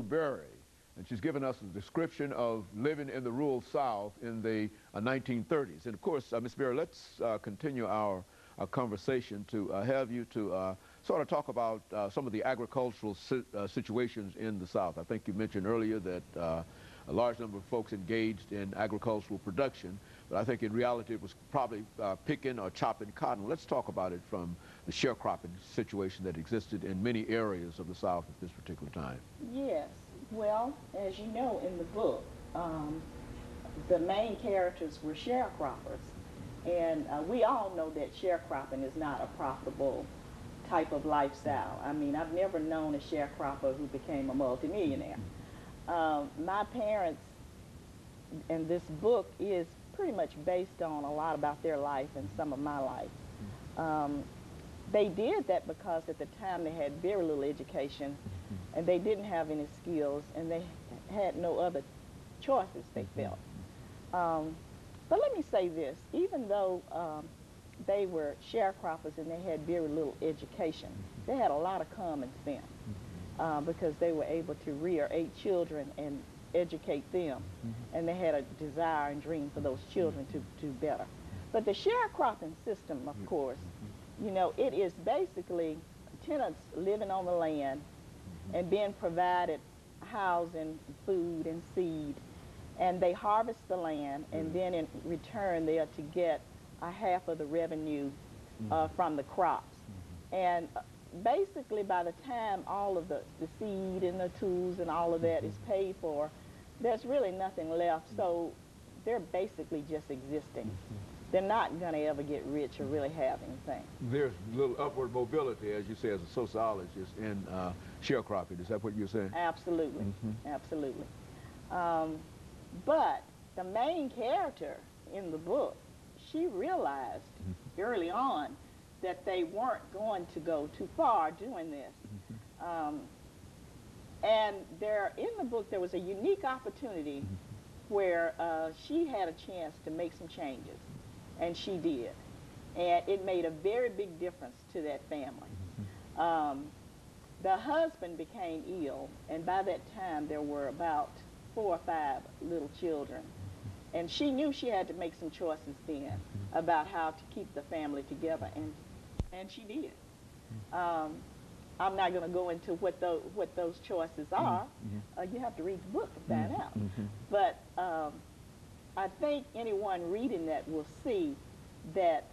LBerry, and she's given us a description of living in the rural South in the 1930s. And of course, Ms. Berry, let's continue our conversation to have you to sort of talk about some of the agricultural situations in the South. I think you mentioned earlier that a large number of folks engaged in agricultural production, but I think in reality it was probably picking or chopping cotton. Let's talk about it from the sharecropping situation that existed in many areas of the South at this particular time. Yes. Well, as you know in the book, the main characters were sharecroppers. And we all know that sharecropping is not a profitable type of lifestyle. I mean, I've never known a sharecropper who became a multimillionaire. My parents, and this book is pretty much based on a lot about their life and some of my life. They did that because at the time they had very little education and they didn't have any skills and they had no other choices, they felt. But let me say this, even though they were sharecroppers and they had very little education, they had a lot of common sense because they were able to rear 8 children and educate them, and they had a desire and dream for those children to do better. But the sharecropping system, of course, you know, it is basically tenants living on the land and being provided housing, food, and seed, and they harvest the land, and then in return they are to get a half of the revenue from the crops. And basically by the time all of the seed and the tools and all of that is paid for, there's really nothing left, so they're basically just existing. They're not going to ever get rich or really have anything. There's little upward mobility, as you say, as a sociologist, in sharecropping. Is that what you're saying? Absolutely, absolutely. But the main character in the book, she realized early on that they weren't going to go too far doing this. And in the book, there was a unique opportunity where she had a chance to make some changes, and she did. And it made a very big difference to that family. The husband became ill, and by that time there were about 4 or 5 little children. And she knew she had to make some choices then about how to keep the family together, and she did. I'm not going to go into what those choices are. You have to read the book to find out. But I think anyone reading that will see that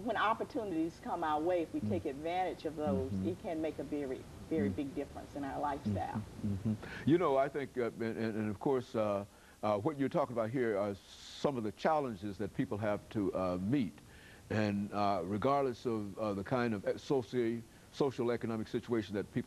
when opportunities come our way, if we take advantage of those, it can make a very, very big difference in our lifestyle. You know, I think, and of course, what you're talking about here are some of the challenges that people have to meet. And regardless of the kind of social economic situation that people